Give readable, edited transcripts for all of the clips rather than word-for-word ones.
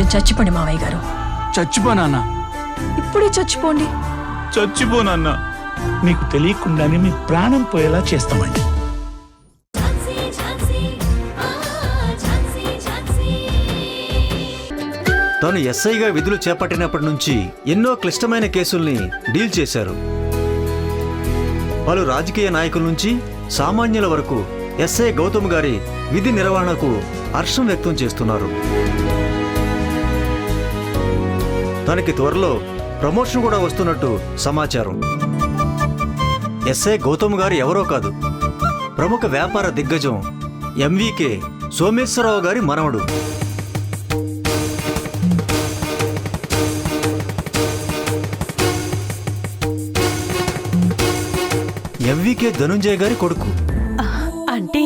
కొంచెం చచ్చిపోండి మావయ్య గారు. చచ్చిపోనా? ఇప్పుడే చచ్చిపోండి. చచ్చిపోనన్నా మీకు తెలియకుండానే మీ ప్రాణం పోయేలా చేస్తామండి. తాను ఎస్ఐగా విధులు చేపట్టినప్పటి నుంచి ఎన్నో క్లిష్టమైన కేసుల్ని డీల్ చేశారు. పలు రాజకీయ నాయకుల నుంచి సామాన్యుల వరకు ఎస్ఐ గౌతమ్ గారి విధి నిర్వహణకు హర్షం వ్యక్తం చేస్తున్నారు. తనకి త్వరలో ప్రమోషన్ కూడా వస్తున్నట్టు సమాచారం. ఎస్ఐ గౌతమ్ గారు ఎవరో కాదు, ప్రముఖ వ్యాపార దిగ్గజం ఎంవికే సోమేశ్వరరావు గారి మనవడు. ఎంవికే ధనుంజయ్ గారి కొడుకు. అంటే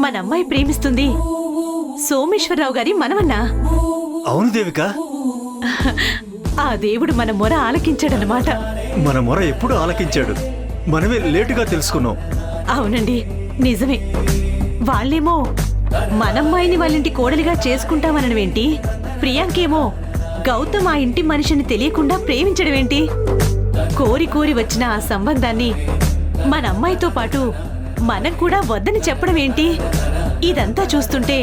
మన అమ్మాయి ప్రేమిస్తుంది సోమేశ్వరరావు గారి మనవన్నా? అవును దేవిక, ఆ దేవుడు మన మొర ఆలకించాడనమాట. మన మొర ఎప్పుడు ఆలకించాడు, మనమే లేటుగా తెలుసుకున్నాం. అవునండి, నిజమే. వాళ్ళేమో మనమ్మాయిని వాళ్ళింటి కోడలిగా చేసుకుంటామనవేంటి, ప్రియాంకేమో గౌతమ్ ఆ ఇంటి మనిషిని తెలియకుండా ప్రేమించడమేంటి? కోరి కోరి వచ్చిన ఆ సంబంధాన్ని మన అమ్మాయితో పాటు మనం కూడా వద్దని చెప్పడం ఏంటి? ఇదంతా చూస్తుంటే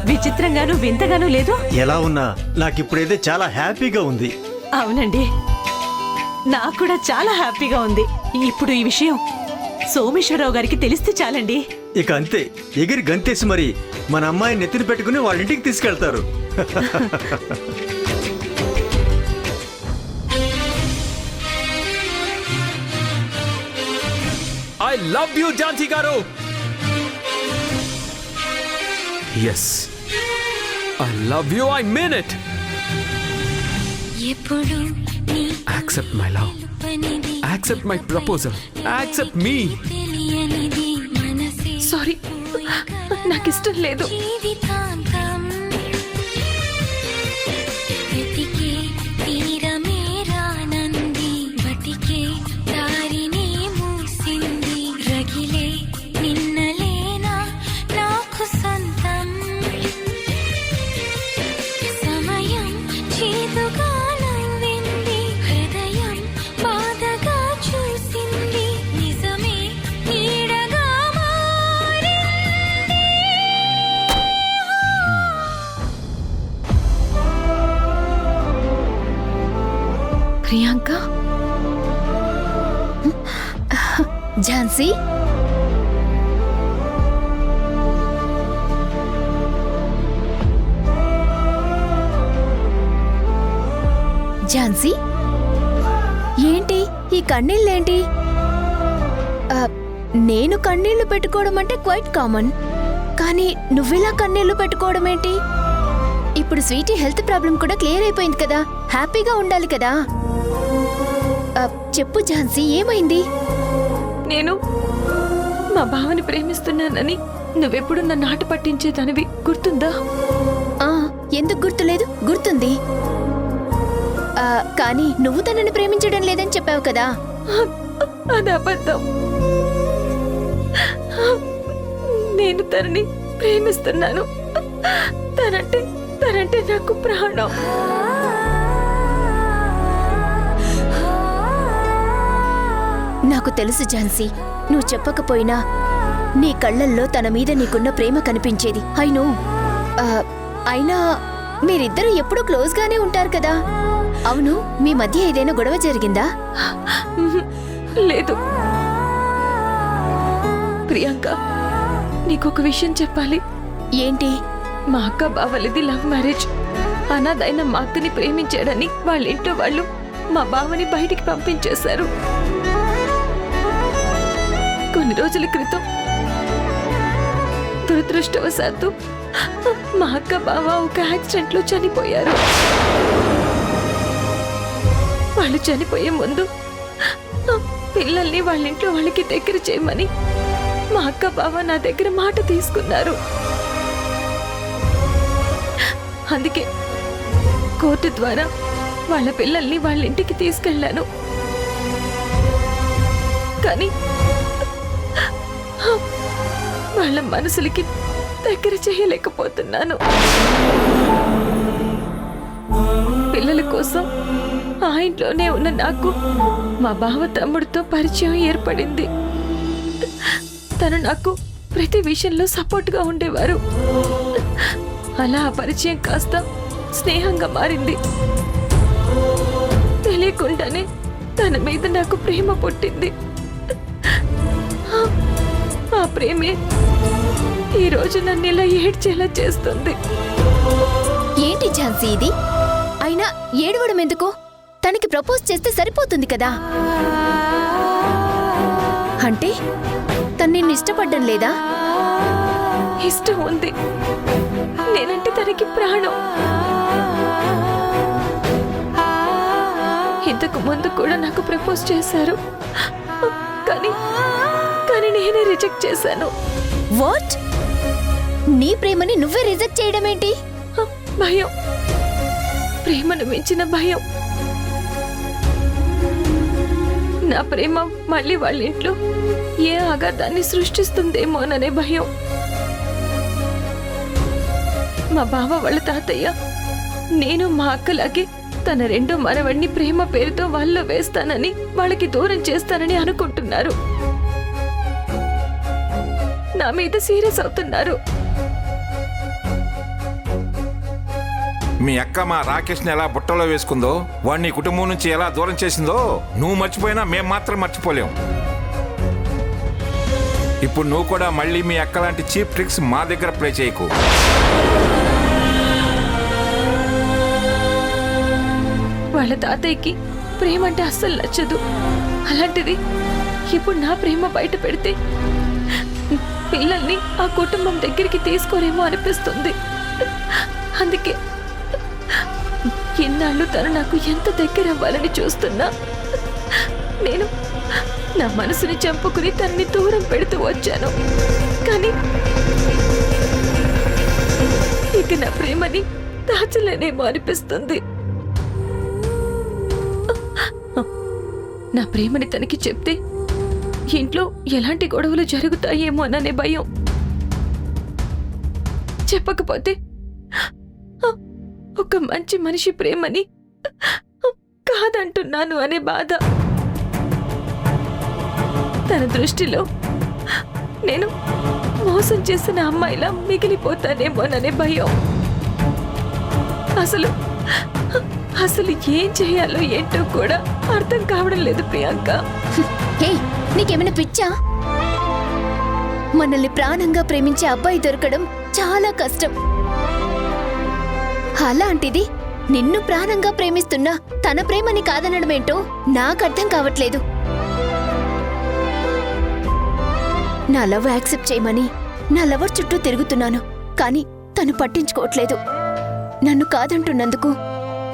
విచిత్రంగాను వింతగాను లేదు? ఎలా ఉన్నా నాకిప్పుడైతే చాలా హ్యాపీగా ఉంది. అవునండి, నాకు కూడా చాలా హ్యాపీగా ఉంది. ఇప్పుడు ఈ విషయం సోమేశ్వరరావు గారికి తెలిస్తే చాలండి. ఇక అంతే, ఎగిరి గంతేసి మరి మన అమ్మాయిని నెత్తిన పెట్టుకుని వాళ్ళ ఇంటికి తీసుకెళ్తారు. I love you, Janti Garu. Yes, I love you. I mean it. Accept my love. Accept my proposal. Accept me. Sorry, నాకు ఇష్టం లేదు. ప్రియాంక, ఝాన్సీ, ఝాన్సీ, ఏంటి ఈ కన్నీళ్ళేంటి? నేను కన్నీళ్లు పెట్టుకోవడం అంటే క్వైట్ కామన్, కానీ నువ్విలా కన్నీళ్లు పెట్టుకోవడం ఏంటి? ఇప్పుడు స్వీటీ హెల్త్ ప్రాబ్లం కూడా క్లియర్ అయిపోయింది కదా, హ్యాపీగా ఉండాలి కదా. చెప్పు ఝాన్సీ, ఏమైంది? నేను మా బావని ప్రేమిస్తున్నానని నువ్వెప్పుడు నన్ను ఆట పట్టించేదానివి, గుర్తుందా? ఎందుకు గుర్తులేదు? గుర్తుంది. కానీ నువ్వు తనని ప్రేమించడం లేదని చెప్పావు కదా. అది అబద్ధం. నేను తనని ప్రేమిస్తున్నాను. తనంటే నాకు ప్రాణం. నాకు తెలుసు ఝాన్సీ, నువ్వు చెప్పకపోయినా నీ కళ్ళల్లో తన మీద నీకున్న ప్రేమ కనిపించేది. అయినో అయినా మీరిద్దరూ ఎప్పుడూ క్లోజ్గానే ఉంటారు కదా. అవును, మీ మధ్య ఏదైనా గొడవ జరిగిందా? లేదు ప్రియాంక, నీకొక విషయం చెప్పాలి. ఏంటి? మా అక్క బావలిది లవ్ మ్యారేజ్. అనాథైన మా అక్కని ప్రేమించాడని వాళ్ళ ఇంట్లో వాళ్ళు మా బావని బయటికి పంపించేశారు. కొన్ని రోజుల క్రితం దురదృష్టవశాత్తు మా అక్క బావ ఒక యాక్సిడెంట్ లో చనిపోయారు. వాళ్ళు చనిపోయే ముందు పిల్లల్ని వాళ్ళ ఇంట్లో వాళ్ళకి దగ్గర చేయమని మా అక్క బావ నా దగ్గర మాట తీసుకున్నారు. అందుకే కోర్టు ద్వారా వాళ్ళ పిల్లల్ని వాళ్ళ ఇంటికి తీసుకెళ్లాను. కానీ వాళ్ళ మనసులకి దగ్గర చేయలేకపోతున్నాను. కోసం ఆ ఇంట్లోనే ఉన్న నాకు మా బావ తమ్ముడితో పరిచయం ఏర్పడింది. తను నాకు ప్రతి విషయంలో సపోర్ట్గా ఉండేవారు. అలా ఆ పరిచయం కాస్త స్నేహంగా మారింది. తెలియకుండానే తన మీద నాకు ప్రేమ పుట్టింది. ఆ ప్రేమే ఈరోజు నన్ను ఇలా ఏడ్చేలా చేస్తుంది. ఏంటి ఝాన్సీ ఇది? అయినా ఏడవడం ఎందుకు? తనకి ప్రపోజ్ చేస్తే సరిపోతుంది కదా. అంటే తను నిన్ను ఇష్టపడ్డం లేదా? ఇష్టం ఉంది. నేనంటే తనకి ప్రాణం. ఇంతకు ముందు కూడా నాకు ప్రపోజ్ చేశారు, కానీ నేనే రిజెక్ట్ చేశాను. వాట్? నీ ప్రేమని నువ్వే రిజెక్ట్ చేయడం ఏంటి? భయం, ప్రేమను మించిన భయం. నా ప్రేమ మళ్ళీ వాళ్ళ ఇంట్లో ఏ ఆఘాతాన్ని సృష్టిస్తుందేమోననే భయం. మా బావ వాళ్ళ తాతయ్య నేను మా అక్కలాగే తన రెండో మనవడిని ప్రేమ పేరుతో వాళ్ళలో వేస్తానని, వాళ్ళకి దూరం చేస్తానని అనుకుంటున్నారు. నా మీద సీరియస్ అవుతున్నారు. మీ అక్క మా రాకేష్ని ఎలా బుట్టలో వేసుకుందో, వాడిని కుటుంబం నుంచి ఎలా దూరం చేసిందో నువ్వు మర్చిపోయినా మేం మాత్రం మర్చిపోలేం. ఇప్పుడు నువ్వు కూడా మళ్ళీ మీ అక్క లాంటి చీప్ ట్రిక్స్ మా దగ్గర ప్లే చేయకు. వాళ్ళ తాతయ్యకి ప్రేమ అంటే అస్సలు నచ్చదు. అలాంటిది ఇప్పుడు నా ప్రేమ బయట పెడితే పిల్లల్ని ఆ కుటుంబం దగ్గరికి తీసుకోరేమో అనిపిస్తుంది. అందుకే ఎన్నాళ్ళు తను నాకు ఎంత దగ్గర అవ్వాలని చూస్తున్నా నేను నా మనసుని చంపుకుని తనని దూరం పెడుతూ వచ్చాను. కానీ ఇక నా ప్రేమని దాచలేనేమో అనిపిస్తుంది. నా ప్రేమని తనకి చెప్తే ఇంట్లో ఎలాంటి గొడవలు జరుగుతాయేమోననే భయం. చెప్పకపోతే ఒక మంచి మనిషి ప్రేమని కాదంటున్నాను అనే బాధ. తన దృష్టిలో నేను మోసం చేసిన అమ్మాయిలా మిగిలిపోతానేమోననే భయం. అసలు ఏం చేయాలో ఏంటో కూడా అర్థం కావడం లేదు ప్రియాంక. హే, నీకేమైనా పిచ్చా? మనల్ని ప్రాణంగా ప్రేమించే అబ్బాయి దొరకడం చాలా కష్టం. అలాంటిది నిన్ను ప్రాణంగా ప్రేమిస్తున్నా తన ప్రేమని కాదనడమేంటో నాకు అర్థం కావట్లేదు. నా లవ్ యాక్సెప్ట్ చేయమని నా లవర్ చుట్టూ తిరుగుతున్నాను, కానీ తను పట్టించుకోవట్లేదు. నన్ను కాదంటున్నందుకు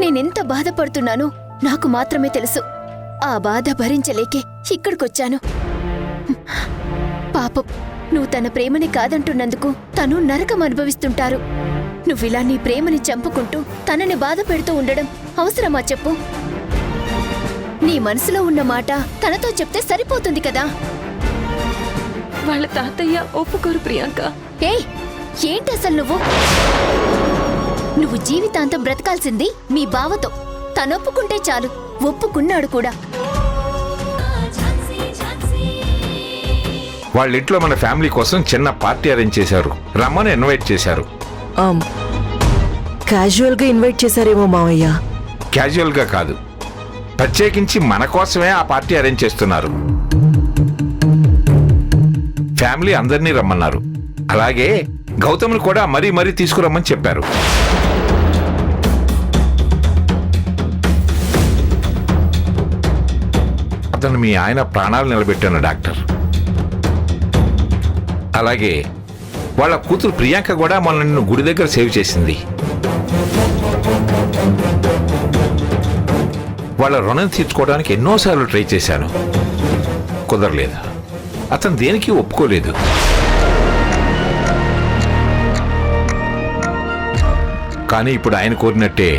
నేనెంత బాధపడుతున్నానో నాకు మాత్రమే తెలుసు. ఆ బాధ భరించలేకే ఇక్కడికొచ్చాను. పాపం, నువ్వు తన ప్రేమని కాదంటున్నందుకు తను నరకం అనుభవిస్తుంటారు. నువ్విలా నీ ప్రేమని చంపుకుంటూ తనని బాధ పెడుతూ ఉండడం అవసరమా చెప్పు? నీ మనసులో ఉన్న మాట తనతో చెప్తే సరిపోతుంది కదా. వాళ్ళ తాతయ్య ఒప్పుకోరు ప్రియాంక. ఏయ్, ఏంటి అసలు నువ్వు జీవితాంతం బ్రతకాల్సింది మీ బావతో. తనొప్పుకుంటే చాలు. ఒప్పుకున్నాడు కూడా. వాళ్ళ ఇంట్లో మన ఫ్యామిలీ కోసం చిన్న పార్టీ అరేంజ్ చేశారు. రమ్మని ఇన్వైట్ చేశారు. క్యాజువల్ గా ఇన్వైట్ చేశారేమో మావయ్య. క్యాజువల్ గా కాదు, ప్రత్యేకించి మన కోసమే ఆ పార్టీ అరేంజ్ చేస్తున్నారు. ఫ్యామిలీ అందరినీ రమ్మన్నారు. అలాగే గౌతమ్ని కూడా మరీ తీసుకురమ్మని చెప్పారు. అతను మీ ఆయన ప్రాణాలు నిలబెట్టాను డాక్టర్. అలాగే వాళ్ళ కూతురు ప్రియాంక కూడా మన నిన్ను గుడి దగ్గర సేవ్ చేసింది. వాళ్ళ రుణం తీర్చుకోవడానికి ఎన్నోసార్లు ట్రై చేశాను, కుదరలేదు. అతను దేనికి ఒప్పుకోలేదు. కానీ ఇప్పుడు ఆయన కోరినట్టే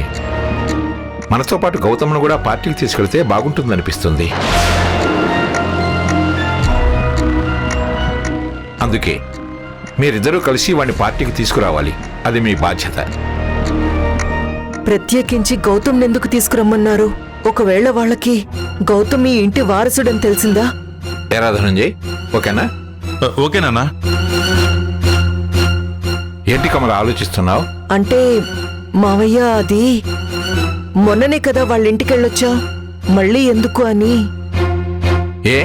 మనతో పాటు గౌతమ్ను కూడా పార్టీకి తీసుకెళ్తే బాగుంటుందనిపిస్తుంది. అందుకే మీరిద్దరూ కలిసి వాడిని పార్టీకి తీసుకురావాలి. అది మీ బాధ్యత. ప్రత్యేకించి గౌతమ్ ఎందుకు తీసుకురమ్మన్నారు? ఒకవేళ వాళ్ళకి గౌతమ్ ఈ ఇంటి వారసుడని తెలిసిందా? ఏరా ధనంజయ్, ఓకేనా? ఓకేనా? ఏంటి కమల ఆలోచిస్తున్నావు? అంటే మావయ్య, అది మొన్ననే కదా వాళ్ళ ఇంటికెళ్ళొచ్చా, మళ్ళీ ఎందుకు అని. ఏ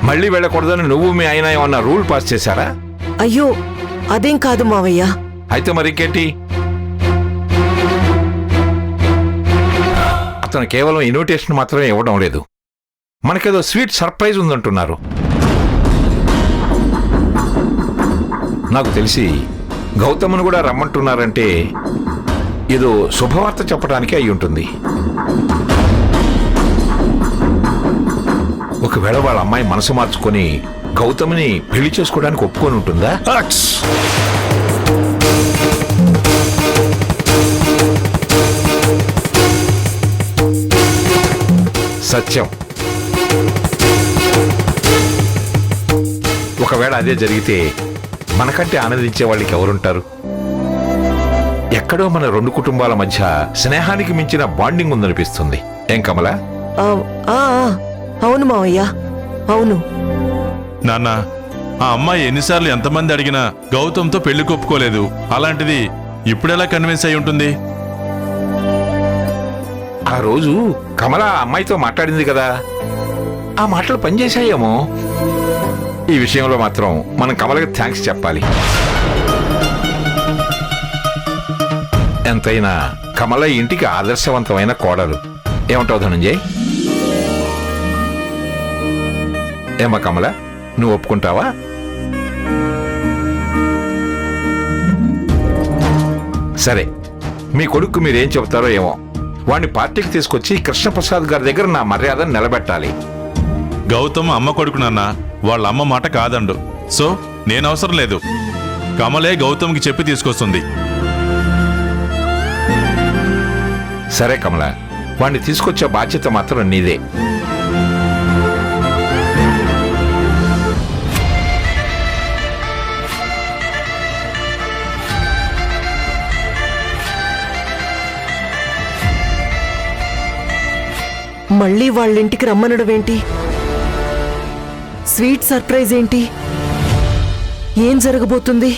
మళ్ళీ వెళ్ళకూడదని నువ్వు మీ ఆయన ఏమన్నా రూల్ పాస్ చేశారా? అయ్యో అదేం కాదు మావయ్య. అయితే మరి ఇంకేంటి? అతను కేవలం ఇన్విటేషన్ మాత్రమే ఇవ్వడం లేదు, మనకేదో స్వీట్ సర్ప్రైజ్ ఉందంటున్నారు. నాకు తెలిసి గౌతమ్ను కూడా రమ్మంటున్నారంటే ఏదో శుభవార్త చెప్పడానికి అయి ఉంటుంది. ఒకవేళ వాళ్ళ అమ్మాయి మనసు మార్చుకొని గౌతమ్ని పెళ్లి చేసుకోవడానికి ఒప్పుకొని ఉంటుందా? సత్యం, ఒకవేళ అదే జరిగితే మనకంటే ఆనందించే వాళ్ళకి ఎవరుంటారు? ఎక్కడో మన రెండు కుటుంబాల మధ్య స్నేహానికి మించిన బాండింగ్ ఉందనిపిస్తుంది. ఏం కమల? అవును మావయ్య, అవును. నాన్న, ఆ అమ్మాయి ఎన్నిసార్లు ఎంతమంది అడిగినా గౌతమ్తో పెళ్లి కొప్పుకోలేదు. అలాంటిది ఇప్పుడెలా కన్విన్స్ అయి ఉంటుంది? ఆ రోజు కమల ఆ అమ్మాయితో మాట్లాడింది కదా, ఆ మాటలు పనిచేశాయేమో. ఈ విషయంలో మాత్రం మనం కమలకి థ్యాంక్స్ చెప్పాలి. ఎంతైనా కమల ఇంటికి ఆదర్శవంతమైన కోడలు. ఏమంటావు ధనంజయ్? ఏమా కమల, నువ్వు ఒప్పుకుంటావా? సరే, మీ కొడుకు మీరేం చెబుతారో ఏమో. వాడిని పార్టీకి తీసుకొచ్చి కృష్ణప్రసాద్ గారి దగ్గర నా మర్యాదను నిలబెట్టాలి. గౌతమ్ అమ్మ కొడుకు నాన్న, వాళ్ళ అమ్మ మాట కాదండు. సో నేను అవసరం లేదు, కమలే గౌతమ్కి చెప్పి తీసుకొస్తుంది. సరే కమల, వాడిని తీసుకొచ్చే బాధ్యత మాత్రం నీదే. మళ్ళీ వాళ్ళ ఇంటికి రమ్మనడం ఏంటి? స్వీట్ సర్ప్రైజ్ ఏంటి? ఏం జరగబోతుంది?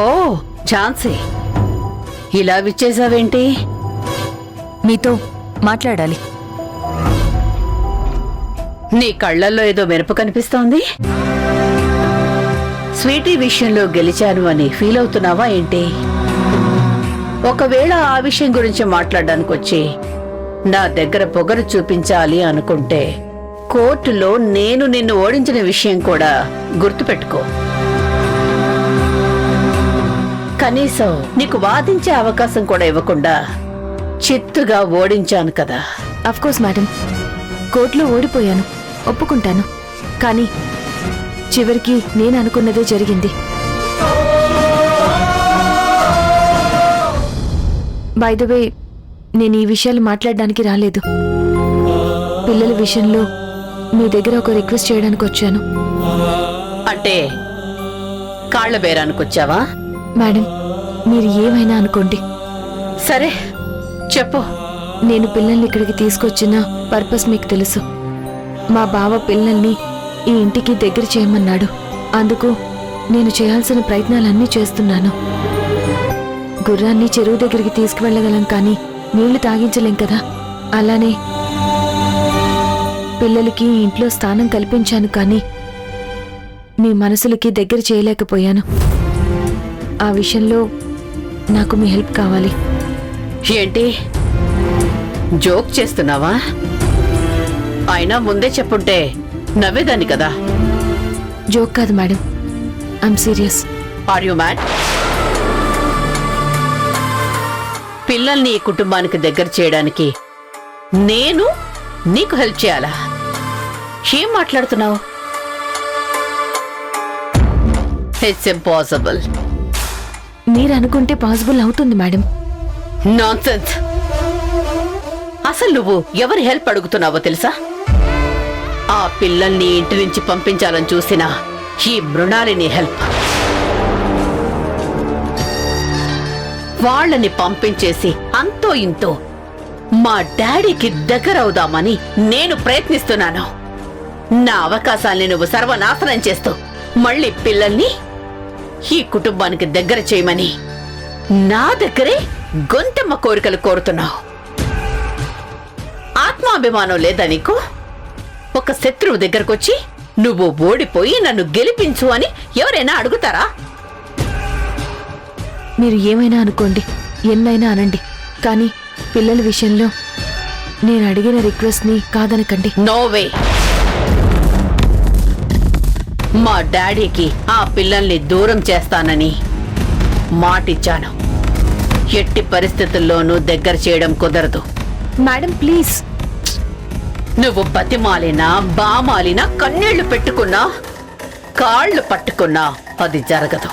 ఓ ఝాన్సీ, ఇలా విచ్చేసావేంటి? మీతో మాట్లాడాలి. నీ కళ్ళల్లో ఏదో మెరుపు కనిపిస్తోంది. స్వీటీ విషయంలో గెలిచాను అని ఫీల్ అవుతున్నావా ఏంటి? ఒకవేళ ఆ విషయం గురించి మాట్లాడడానికి వచ్చి నా దగ్గర పొగరు చూపించాలి అనుకుంటే కోర్టులో నేను నిన్ను ఓడించిన విషయం కూడా గుర్తుపెట్టుకో. కనీసం నీకు వాదించే అవకాశం కూడా ఇవ్వకుండా చిత్తుగా ఓడించాను కదా. అఫ్కోర్స్ మేడం, కోర్టులో ఓడిపోయాను, ఒప్పుకుంటాను. కానీ చివరికి నేను అనుకున్నదే జరిగింది. బై ద వే, నేను ఈ విషయాలు మాట్లాడడానికి రాలేదు. పిల్లల విషయంలో మీ దగ్గర ఒక రిక్వెస్ట్ చేయడానికి వచ్చాను. అంటే కాళ్ల బేరానికి వచ్చావా? మేడం, మీరు ఏమైనా అనుకోండి. సరే చెప్పు. నేను పిల్లల్ని ఇక్కడికి తీసుకొచ్చిన పర్పస్ మీకు తెలుసు. మా బావ పిల్లల్ని ఈ ఇంటికి దగ్గర చేయమన్నాడు. అందుకు నేను చేయాల్సిన ప్రయత్నాలన్నీ చేస్తున్నాను. గుర్రాన్ని చెరువు దగ్గరికి తీసుకువెళ్ళగలం, కానీ నీళ్లు తాగించలేం కదా. అలానే పిల్లలకి ఇంట్లో స్థానం కల్పించాను, కానీ మీ మనసులకి దగ్గర చేయలేకపోయాను. ఆ విషయంలో నాకు మీ హెల్ప్ కావాలి. ఏంటి జోక్ చేస్తున్నావా? అయినా ముందే చెప్పుంటే నవ్వేదాన్ని కదా. జోక్ కాదు madam, I'm serious. Are you mad? పిల్లల్ని ఈ కుటుంబానికి దగ్గర చేయడానికి నేను నీకు హెల్ప్ చేయాలా? ఏం మాట్లాడుతున్నావు? It's impossible. మీరు అనుకుంటే పాసిబుల్ అవుతుంది మేడం. నాన్సెన్స్. అసలు నువ్వు ఎవరి హెల్ప్ అడుగుతున్నావో తెలుసా? ఆ పిల్లల్ని ఇంటి నుంచి పంపించాలని చూసిన ఈ మృణాలిని హెల్ప్. వాళ్ళని పంపించేసి అంతో ఇంతో మా డాడీకి దగ్గరవుదామని నేను ప్రయత్నిస్తున్నాను. నా అవకాశాల్ని నువ్వు సర్వనాశనం చేస్తూ మళ్ళీ పిల్లల్ని ఈ కుటుంబానికి దగ్గర చేయమని నా దగ్గరే గొంతెమ్మ కోరికలు కోరుతున్నావు. ఆత్మాభిమానం లేదా నీకు? ఒక శత్రువు దగ్గరకొచ్చి నువ్వు ఓడిపోయి నన్ను గెలిపించు అని ఎవరైనా అడుగుతారా? మీరు ఏమైనా అనుకోండి, ఎన్నైనా అనండి, కానీ పిల్లల విషయంలో నేను అడిగిన రిక్వెస్ట్ని కాదనకండి. నోవే. మా డాడీకి ఆ పిల్లల్ని దూరం చేస్తానని మాటిచ్చాను. ఎట్టి పరిస్థితుల్లోనూ దగ్గర చేయడం కుదరదు. Madam please. నువ్వు బతిమాలినా బామాలినా కన్నీళ్లు పెట్టుకున్నా కాళ్ళు పట్టుకున్నా అది జరగదు.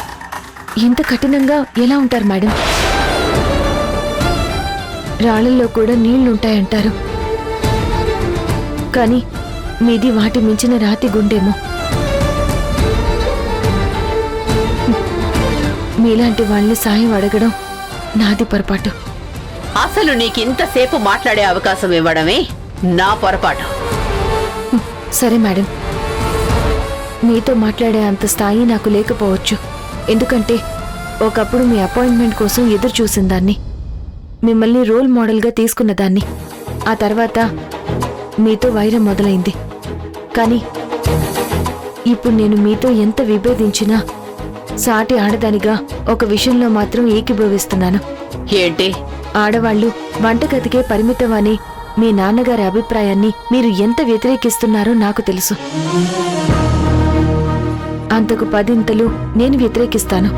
ఇంత కఠినంగా ఎలా ఉంటారు మేడం? రాళ్లలో కూడా నీళ్లుంటాయంటారు, కానీ మీది వాటి మించిన రాతి గుండేమో. మీలాంటి వాళ్ళని సాయం అడగడం నాది పొరపాటు. అసలు నీకింతసేపు మాట్లాడే అవకాశం ఇవ్వడమే నా పొరపాటు. సరే మేడం, మీతో మాట్లాడే అంత స్థాయి నాకు లేకపోవచ్చు. ఎందుకంటే ఒకప్పుడు మీ అపాయింట్మెంట్ కోసం ఎదురు చూసిన దాన్ని, మిమ్మల్ని రోల్ మోడల్గా తీసుకున్న దాన్ని. ఆ తర్వాత మీతో వైరం మొదలైంది. కానీ ఇప్పుడు నేను మీతో ఎంత విభేదించినా సాటి ఆడదానిగా ఒక విషయంలో మాత్రం ఏకీభవిస్తున్నాను. ఏంటి? ఆడవాళ్లు వంటగదికే పరిమితం అని మీ నాన్నగారి అభిప్రాయాన్ని మీరు ఎంత వ్యతిరేకిస్తున్నారో నాకు తెలుసు. అంతకు 10 నేను వ్యతిరేకిస్తాను.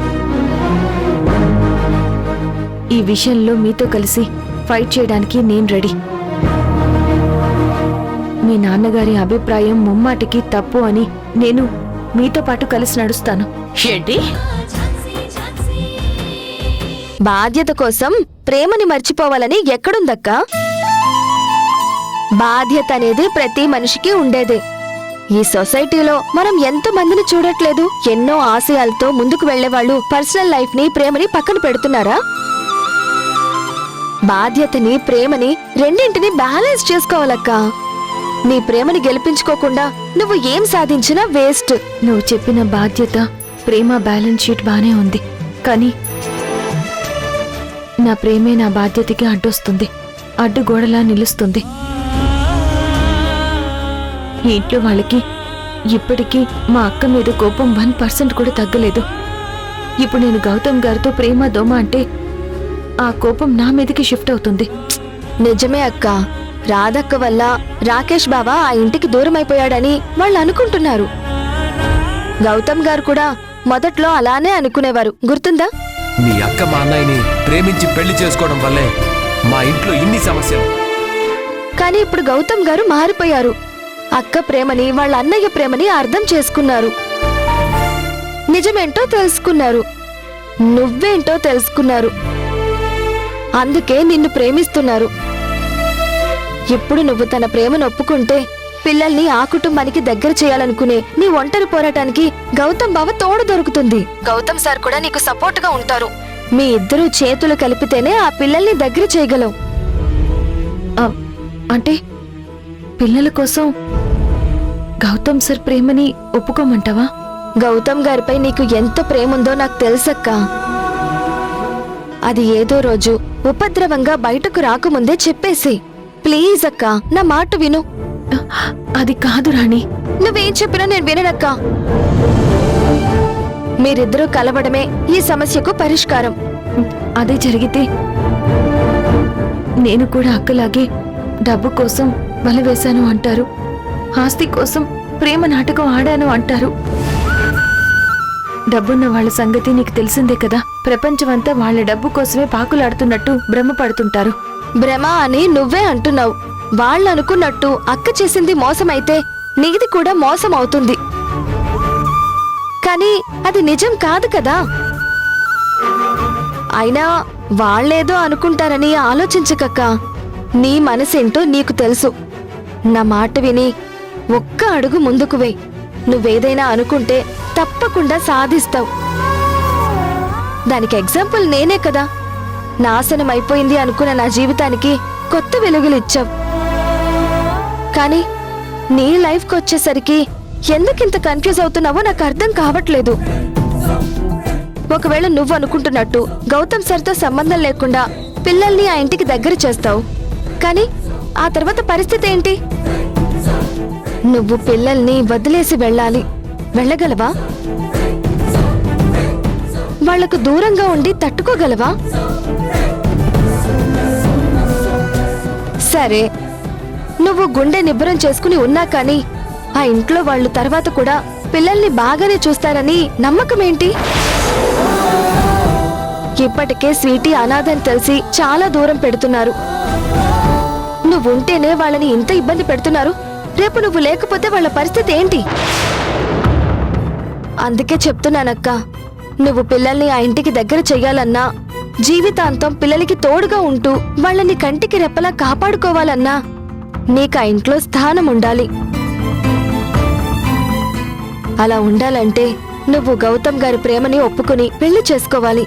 ఈ విషయంలో మీతో కలిసి ఫైట్ చేయడానికి నేను రెడీ. మీ నాన్నగారి అభిప్రాయం ముమ్మాటికి తప్పు అని నేను మీతో పాటు కలిసి నడుస్తాను. ఏంటి? బాధ్యత కోసం ప్రేమని మర్చిపోవాలని ఎక్కడుందక్కా? బాధ్యత అనేది ప్రతి మనిషికి ఉండేదే. ఈ సొసైటీలో మనం ఎంతో మందిని చూడట్లేదు. ఎన్నో ఆశయాలతో ముందుకు వెళ్లేవాళ్ళు పర్సనల్ లైఫ్ ని ప్రేమని పక్కన పెడుతున్నారా? బాధ్యతని ప్రేమని రెండింటిని బ్యాలెన్స్ చేసుకోవాలక్కా. నీ ప్రేమని గెలిపించుకోకుండా నువ్వు ఏం సాధించినా వేస్ట్. నువ్వు చెప్పిన బాధ్యత ప్రేమ బ్యాలెన్స్ షీట్ బానే ఉంది, కానీ నా ప్రేమే నా బాధ్యతకి అడ్డొస్తుంది, అడ్డుగోడలా నిలుస్తుంది. ఈ ఇంట్లో వాళ్ళకి ఇప్పటికీ మా అక్క మీద కోపం 1% కూడా తగ్గలేదు. ఇప్పుడు నేను గౌతమ్ గారితో ప్రేమ దోమ అంటే ఆ కోపం నా మీదకి షిఫ్ట్ అవుతుంది. నిజమే అక్క. రాధక్క వల్ల రాకేష్ బావ ఆ ఇంటికి దూరం అయిపోయాడని వాళ్ళు అనుకుంటున్నారు. గౌతమ్ గారు కూడా మొదట్లో అలానే అనుకునేవారు, గుర్తుందా? మీ అక్క మా అన్నయ్యని ప్రేమించి పెళ్లి చేసుకోవడం వల్లే మా ఇంట్లో ఇన్ని సమస్యలు. కానీ ఇప్పుడు గౌతమ్ గారు మారిపోయారు. అక్క ప్రేమని వాళ్ళ అన్నయ్య ప్రేమని అర్థం చేసుకున్నారు. నిజమేంటో తెలుసుకున్నారు, నువ్వేంటో తెలుసుకున్నారు. అందుకే నిన్ను ప్రేమిస్తున్నారు. ఇప్పుడు నువ్వు తన ప్రేమను ఒప్పుకుంటే పిల్లల్ని ఆ కుటుంబానికి దగ్గర చేయాలనుకునే నీ ఒంటరి పోరాటానికి గౌతమ్ బావ తోడు దొరుకుతుంది. గౌతమ్ సార్ కూడా నీకు సపోర్ట్ గా ఉంటారు. మీ ఇద్దరు చేతులు కలిపితేనే ఆ పిల్లల్ని దగ్గర చేయగలవు. అంటే పిల్లల కోసం గౌతమ్ సార్ ప్రేమని ఒప్పుకోమంటావా? గౌతమ్ గారిపై నీకు ఎంత ప్రేముందో నాకు తెలుసక్కా. అది ఏదో రోజు ఉపద్రవంగా బయటకు రాకముందే చెప్పేసి. ప్లీజ్ అక్కా, నా మాట విను. అది కాదు రాణి. నువ్వేం చెప్పినా నేను విననక్కా. మీరిద్దరూ కలవడమే ఈ సమస్యకు పరిష్కారం. అదే జరిగితే నేను కూడా అక్కలాగే డబ్బు కోసం వల వేశాను అంటారు, ఆస్తి కోసం ప్రేమ నాటకం ఆడాను అంటారు. డబ్బున్న వాళ్ళ సంగతి నీకు తెలిసిందే కదా. ప్రపంచమంతా వాళ్ళ డబ్బు కోసమే పాకులాడుతున్నట్టు భ్రమపడుతుంటారు. భ్రమ అని నువ్వే అంటున్నావు. వాళ్ళు అనుకున్నట్టు అక్క చేసింది మోసమైతే నీది కూడా మోసం అవుతుంది. కానీ అది నిజం కాదు కదా. అయినా వాళ్ళేదో అనుకుంటారని ఆలోచించకక్క. నీ మనసేంటో నీకు తెలుసు. నా మాట విని ఒక్క అడుగు ముందుకు వేయ్. నువ్వేదైనా అనుకుంటే తప్పకుండా సాధిస్తావు. దానికి ఎగ్జాంపుల్ నేనే కదా. నాశనం అయిపోయింది అనుకున్న నా జీవితానికి కొత్త వెలుగులు ఇచ్చావు. కానీ నీ లైఫ్కి వచ్చేసరికి ఎందుకింత కన్ఫ్యూజ్ అవుతున్నావో నాకు అర్థం కావట్లేదు. ఒకవేళ నువ్వు అనుకుంటున్నట్టు గౌతమ్ సార్తో సంబంధం లేకుండా పిల్లల్ని ఆ ఇంటికి దగ్గర చేస్తావు. కానీ ఆ తర్వాత పరిస్థితి ఏంటి? నువ్వు పిల్లల్ని వదిలేసి వెళ్ళాలి. వెళ్ళగలవా? వాళ్లకు దూరంగా ఉండి తట్టుకోగలవా? సరే, నువ్వు గుండె నిబ్బరం చేసుకుని ఉన్నా కానీ ఆ ఇంట్లో వాళ్ళు తర్వాత కూడా పిల్లల్ని బాగానే చూస్తారని నమ్మకమేంటి? ఇప్పటికే స్వీటీ అనాథని తెలిసి చాలా దూరం పెడుతున్నారు. నువ్వుంటేనే వాళ్ళని ఇంత ఇబ్బంది పెడుతున్నారు. రేపు నువ్వు లేకపోతే వాళ్ళ పరిస్థితి ఏంటి? అందుకే చెప్తున్నానక్క, నువ్వు పిల్లల్ని ఆ ఇంటికి దగ్గర చెయ్యాలన్నా, జీవితాంతం పిల్లలకి తోడుగా ఉంటూ వాళ్ళని కంటికి రెప్పలా కాపాడుకోవాలన్నా నీకు ఆ ఇంట్లో స్థానం ఉండాలి. అలా ఉండాలంటే నువ్వు గౌతమ్ గారి ప్రేమని ఒప్పుకుని పెళ్లి చేసుకోవాలి.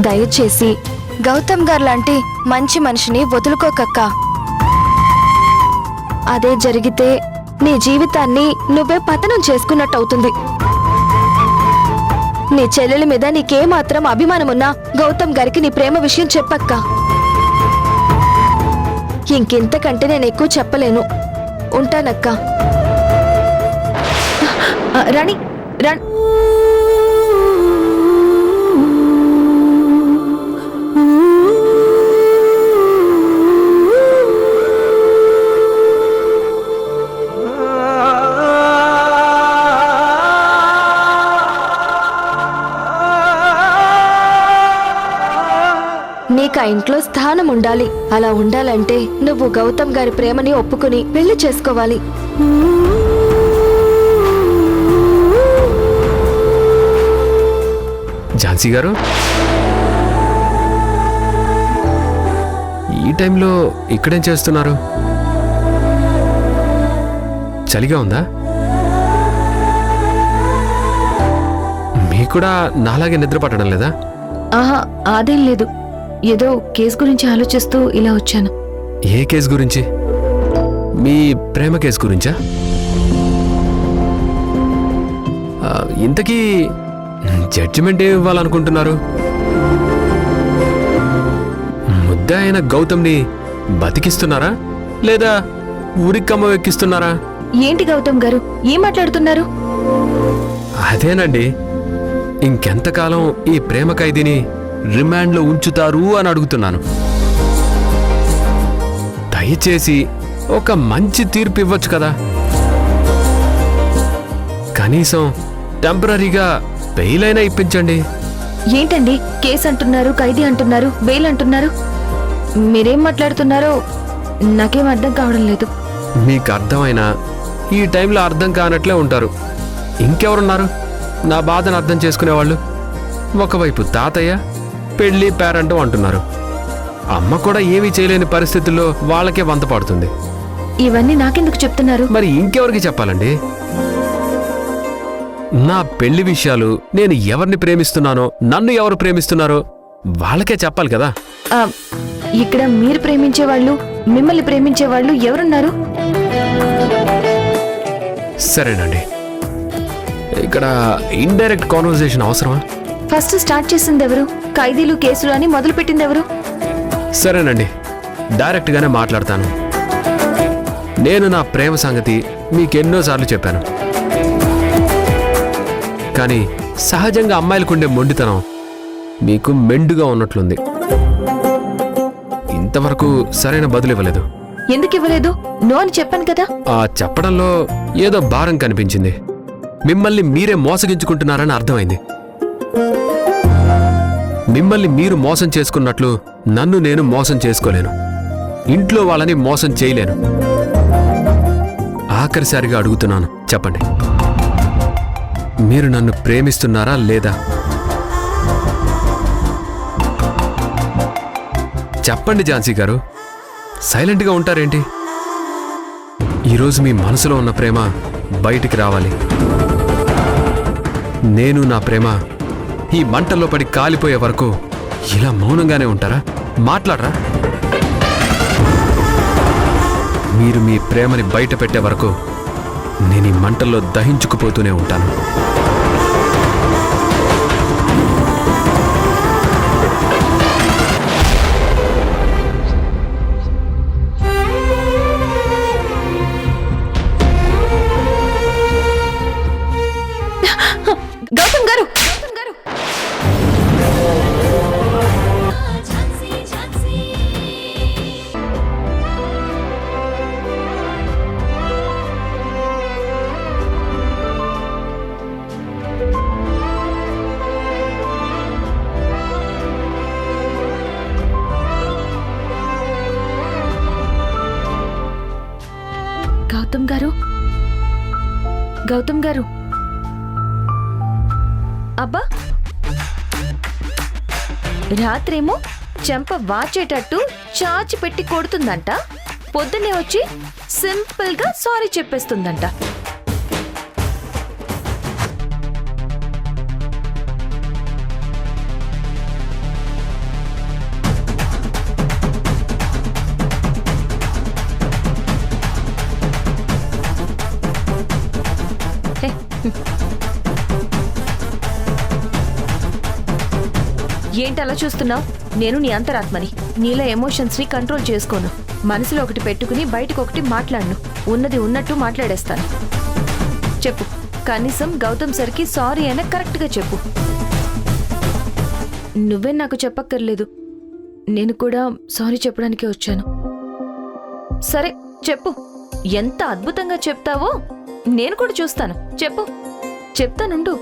దయచేసి గౌతమ్ గారు లాంటి మంచి మనిషిని వదులుకోకక్క. అదే జరిగితే నీ జీవితాన్ని నువ్వే పతనం చేసుకున్నట్టవుతుంది. నీ చెల్లెలి మీద నీకేమాత్రం అభిమానమున్నా గౌతమ్ గారికి నీ ప్రేమ విషయం చెప్పక్క. ఇంకింతకంటే నేను ఎక్కువ చెప్పలేను. ఉంటానక్క. రాణి రా. నీకు ఆ ఇంట్లో స్థానం ఉండాలి. అలా ఉండాలంటే నువ్వు గౌతమ్ గారి ప్రేమని ఒప్పుకుని పెళ్లి చేసుకోవాలి. ఝాన్సీ గారు, ఈ టైంలో ఇక్కడేం చేస్తున్నారు? చలిగా ఉందా? మీకు కూడా నాలాగే నిద్ర పట్టడం లేదా? ఆహా, అదేం లేదు. ఏదో కేసు గురించి ఆలోచిస్తూ ఇలా వచ్చాను. ఏ కేసు గురించి? మీ ప్రేమ కేసు గురించా? ఇంతకీ జడ్జిమెంట్ ఏమి ఇవ్వాలనుకుంటున్నారు? ముద్ద అయిన గౌతమ్ని బతికిస్తున్నారా లేదా ఊరికమ్మ ఎక్కిస్తున్నారా? ఏంటి గౌతమ్ గారు ఏం మాట్లాడుతున్నారు? అదేనండి, ఇంకెంతకాలం ఈ ప్రేమ ఖైదీని రిమాండ్లో ఉంచుతారు అని అడుగుతున్నాను. దయచేసి ఒక మంచి తీర్పు ఇవ్వచ్చు కదా. కనీసం టెంపరీగా బెయిల్ అయినా ఇప్పించండి. ఏంటండి, కేసు అంటున్నారు, ఖైదీ అంటున్నారు, బెయిల్ అంటున్నారు. మీరేం మాట్లాడుతున్నారో నాకేం అర్థం కావడం లేదు. మీకు అర్థమైనా ఈ టైంలో అర్థం కానట్లే ఉంటారు. ఇంకెవరున్నారు నా బాధను అర్థం చేసుకునేవాళ్ళు? ఒకవైపు తాతయ్య పెళ్లి పేరంటం అంటున్నారు. అమ్మ కూడా ఏమీ చేయలేని పరిస్థితుల్లో వాళ్ళకే వంత పడుతుంది. ఇవన్నీ నాకెందుకు చెప్తున్నారు? మరి ఇంకెవరికి చెప్పాలండి? నా పెళ్లి విషయాలు, నేను ఎవరిని ప్రేమిస్తున్నానో, నన్ను ఎవరు ప్రేమిస్తున్నారో వాళ్ళకే చెప్పాలి కదా. ఇక్కడ మీరు ప్రేమించే వాళ్ళు, మిమ్మల్ని ప్రేమించే వాళ్ళు ఎవరున్నారు? సరేనండి, ఇక్కడ ఇండైరెక్ట్ కాన్వర్సేషన్ అవసరమా? ఫస్ట్ స్టార్ట్ చేసింది ఎవరు? ఖైదీలు, కేసులు అని మొదలు పెట్టింది ఎవరు? సరేనండి, డైరెక్ట్గానే మాట్లాడతాను. నేను నా ప్రేమ సంగతి మీకెన్నోసార్లు చెప్పాను. కానీ సహజంగా అమ్మాయిలకుండే మొండితనం మీకు మెండుగా ఉన్నట్లుంది. ఇంతవరకు సరైన బదులు ఇవ్వలేదు. ఎందుకు ఇవ్వలేదు? నో అని చెప్పాను కదా. ఆ చెప్పడంలో ఏదో భారం కనిపించింది. మిమ్మల్ని మీరే మోసగించుకుంటున్నారని అర్థమైంది. మిమ్మల్ని మీరు మోసం చేసుకున్నట్లు నన్ను నేను మోసం చేసుకోలేను. ఇంట్లో వాళ్ళని మోసం చేయలేను. ఆఖరిసారిగా అడుగుతున్నాను, చెప్పండి, మీరు నన్ను ప్రేమిస్తున్నారా లేదా? చెప్పండి ఝాన్సీ గారు, సైలెంట్గా ఉంటారేంటి? ఈరోజు మీ మనసులో ఉన్న ప్రేమ బయటికి రావాలి. నేను నా ప్రేమ ఈ మంటల్లో పడి కాలిపోయే వరకు ఇలా మౌనంగానే ఉంటారా? మాట్లాడరా? మీరు మీ ప్రేమని బయట పెట్టే వరకు నేను ఈ మంటల్లో దహించుకుపోతూనే ఉంటాను. గౌతమ్ గారు, గౌతమ్ గారు, గౌతమ్ గారు. అబ్బా, రాత్రేమో చెంప వాచేటట్టు చాచి పెట్టి కొడుతుందంట, పొద్దున్నే వచ్చి సింపుల్ గా సారీ చెప్పేస్తుందంట. హే, ఏంటలా చూస్తున్నావు? నేను నీ అంతరాత్మని. నీలో ఎమోషన్స్ ని కంట్రోల్ చేసుకోను. మనసులో ఒకటి పెట్టుకుని బయటకు ఒకటి మాట్లాడను. ఉన్నది ఉన్నట్టు మాట్లాడేస్తాను. చెప్పు, కనీసం గౌతమ్ సర్కి సారీ అయినా కరెక్ట్ గా చెప్పు. నువ్వే నాకు చెప్పక్కర్లేదు, నేను కూడా సారీ చెప్పడానికే వచ్చాను. సరే చెప్పు, ఎంత అద్భుతంగా చెప్తావో నేను కూడా చూస్తాను. చెప్పు, చెప్తానుండు.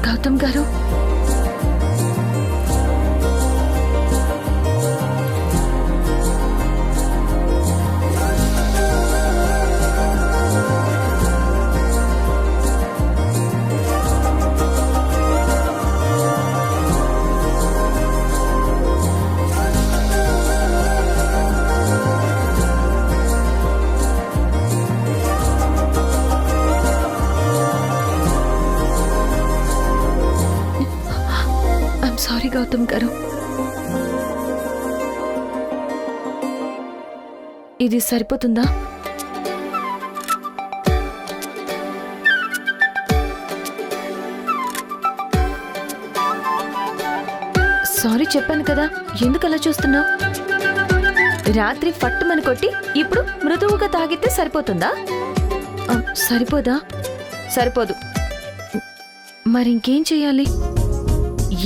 గౌతమ్ గారు, సారీ గౌతమ్ గారు. ఇది సరిపోతుందా? సారీ చెప్పాను కదా, ఎందుకు అలా చూస్తున్నావు? రాత్రి ఫట్టుమని కొట్టి ఇప్పుడు మృదువుగా తాగితే సరిపోతుందా? సరిపోదా? సరిపోదు. మరింకేం చెయ్యాలి?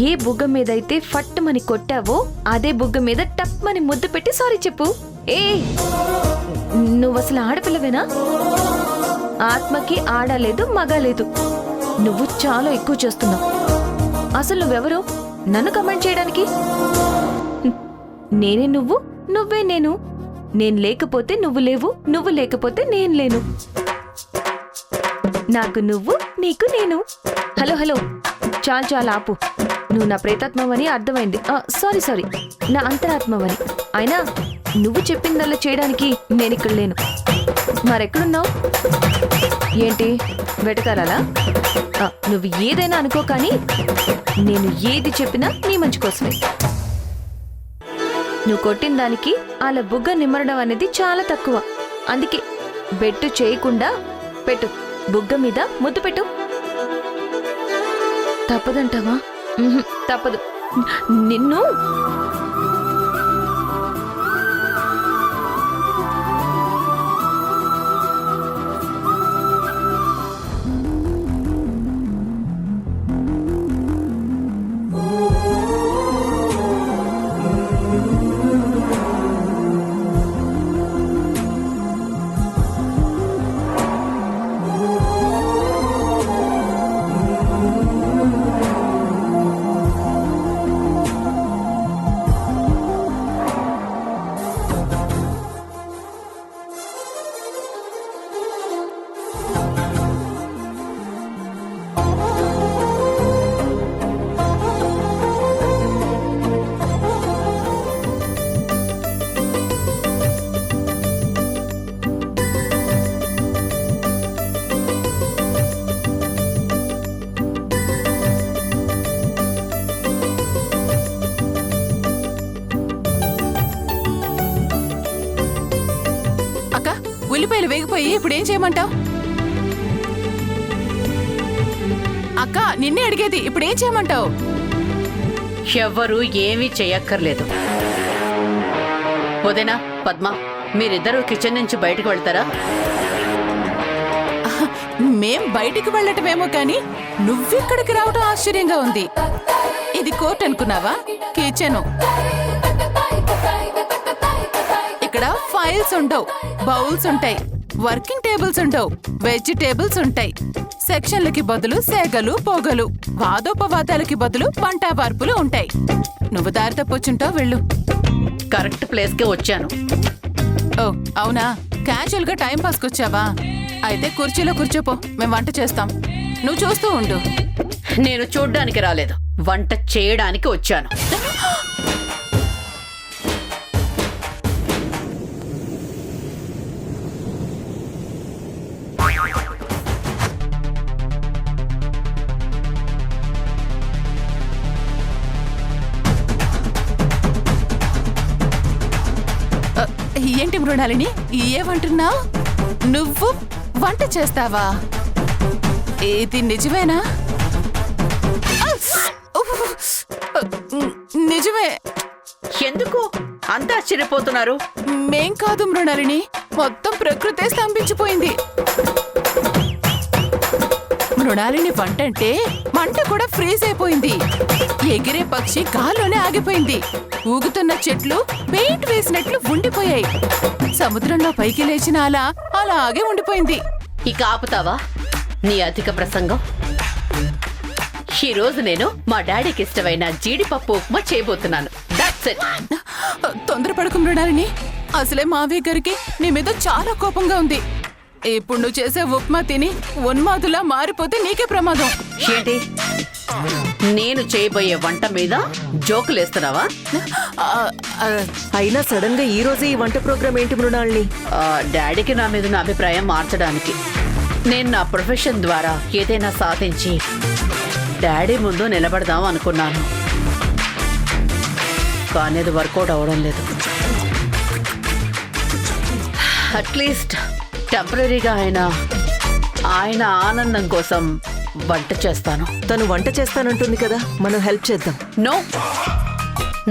ఏ బుగ్గ మీదైతే ఫట్టుమని కొట్టావో అదే బుగ్గ మీద టప్మని ముద్దు పెట్టి సారీ చెప్పు. ఏ, నువ్వు అసలు ఆడపిల్లవేనా? ఆత్మకి ఆడలేదు మగలేదు. నువ్వు చాలా ఎక్కువ చేస్తున్నావు. అసలు నువ్వెవరు నన్ను కమెంట్ చేయడానికి? నేనే నువ్వు, నువ్వే నేను. నేను లేకపోతే నువ్వు లేవు, నువ్వు లేకపోతే నేను లేను. నాకు నువ్వు, నీకు నేను. హలో హలో, చాలు చాలు ఆపు. నువ్వు నా ప్రేతాత్మవని అర్థమైంది. సారీ, నా అంతరాత్మవని. అయినా నువ్వు చెప్పిందల్లా చేయడానికి నేనిక్కడ లేను. మరెక్కడున్నావు? ఏంటి వెటకారాలా? నువ్వు ఏదైనా అనుకో, కానీ నేను ఏది చెప్పినా నీ మంచి కోసమే. నువ్వు కొట్టిన దానికి అలా బుగ్గ నిమ్మరడం అనేది చాలా తక్కువ. అందుకే బెట్టు చేయకుండా పెట్టు, బుగ్గ మీద ముద్దు పెట్టు. తప్పదంటావా? తప్పదు. నిన్ను ఉల్లిపాయలు వేగిపోయి ఇప్పుడు ఏం చేయమంటావు? అక్క నిన్నే అడిగేది, ఇప్పుడు ఏం చేయమంటావు? ఎవ్వరూ ఏమీ చెయ్యక్కర్లేదు. వదినా, పద్మ, మీరిద్దరూ కిచెన్ నుంచి బయటకు వెళ్తారా? మేం బయటికి వెళ్ళటమేమో కానీ నువ్విక్కడికి రావడం ఆశ్చర్యంగా ఉంది. ఇది కోర్ట్ అనుకున్నావా? కిచెను. ఇక్కడ ఫైల్స్ ఉండవు, బౌల్స్ ఉంటాయి, వర్కింగ్ టేబుల్స్ ఉండవు, వెజిటేబుల్స్ ఉంటాయి, సెక్షన్లకి బదులు సేగలు పొగలు, వాదోపవాదాలకి బదులు వంట వార్పులు ఉంటాయి. నువ్వు దారి తప్పొచ్చుంటావు, వెళ్ళు. కరెక్ట్ ప్లేస్కే వచ్చాను. ఓ అవునా? క్యాజువల్ గా టైం పాస్కి వచ్చావా? అయితే కుర్చీలో కూర్చోపో, మేము వంట చేస్తాం. నువ్వు చూస్తూ ఉండు. నేను చూడ్డానికి రాలేదు, వంట చేయడానికి వచ్చాను. ఏంటి మృణాలిని ఏమంటున్నావు? నువ్వు వంట చేస్తావా? ఇది నిజమేనా? నిజమే. ఎందుకు అంత ఆశ్చర్యపోతున్నారు? మేం కాదు మృణాలిని, మొత్తం ప్రకృతే స్తంభించిపోయింది. మృణాలిని వంట అంటే మంట కూడా ఫ్రీజ్ అయిపోయింది. ఎగిరే పక్షి గాల్లోనే ఆగిపోయింది. ఊగుతున్న చెట్లు పెయింట్ వేసినట్లు ఉండిపోయాయి. సముద్రంలో పైకి లేచిన అలా అలాగే ఉండిపోయింది. ఇక ఆపుతావా నీ అధిక ప్రసంగం? ఈ రోజు నేను మా డాడీకి ఇష్టమైన జీడిపప్పు ఉప్మా చేయబోతున్నాను. That's it. తొందరపడకు మృణాలిని, అసలే మావయ్య గారికి నీ మీద చాలా కోపంగా ఉంది. ఇప్పుడు నువ్వు చేసే ఉప్మా తిని ఉన్మాదులా మారిపోతే నీకే ప్రమాదం. ఏంటి, నేను చేయబోయే వంట మీద జోకులేస్తున్నావా? అయినా సడన్ గా ఈ రోజే ఈ వంట ప్రోగ్రామ్ ఏంటి మృణాల్ని? డాడీకి నా మీద నా అభిప్రాయం మార్చడానికి. నేను నా ప్రొఫెషన్ ద్వారా ఏదైనా సాధించి డాడీ ముందు నిలబడదాం అనుకున్నాను, కానీ అది వర్కౌట్ అవ్వడం లేదు. అట్లీస్ట్ టెంపరీగా ఆయన ఆనందం కోసం వంట చేస్తాను. తను వంట చేస్తానంటుంది కదా, మనం హెల్ప్ చేద్దాం. నో,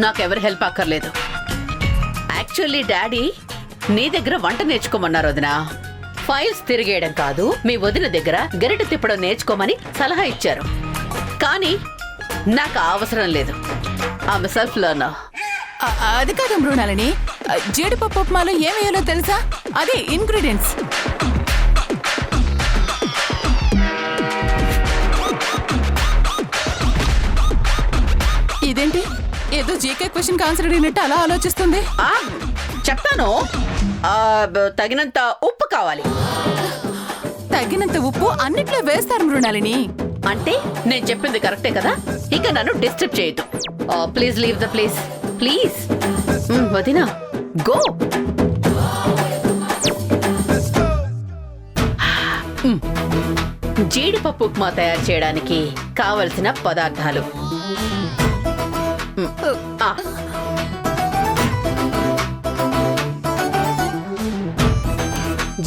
నాకెవరి హెల్ప్ అక్కర్లేదు. యాక్చువల్లీ డాడీ నీ దగ్గర వంట నేర్చుకోమన్నారు వదినా. ఫైల్స్ తిరిగేయడం కాదు, మీ వదిన దగ్గర గరిటె తిప్పడం నేర్చుకోమని సలహా ఇచ్చారు. కానీ నాకు అవసరం లేదు. ఆమె సెల్ఫ్ లర్నర్. అది కాదు మృణాలిని, జీడిపప్పు ఉప్మాలో ఏమేయాలో తెలుసా? అదే ఇంగ్రీడియంట్స్. ఇదేంటి ఏదో జీకే క్వశ్చన్ ఆన్సర్ అడిగినట్టు అలా ఆలోచిస్తుంది? చెప్తాను. తగినంత ఉప్పు కావాలి. తగినంత ఉప్పు అన్నిట్లో వేస్తారు మృణాలిని. అంటే నేను చెప్పింది కరెక్టే కదా? ఇక నన్ను డిస్టర్బ్ చేయొద్దు. Please leave the place please. వదినా, గో. జీడిపప్పు ఉప్మా తయారు చేయడానికి కావలసిన పదార్థాలు: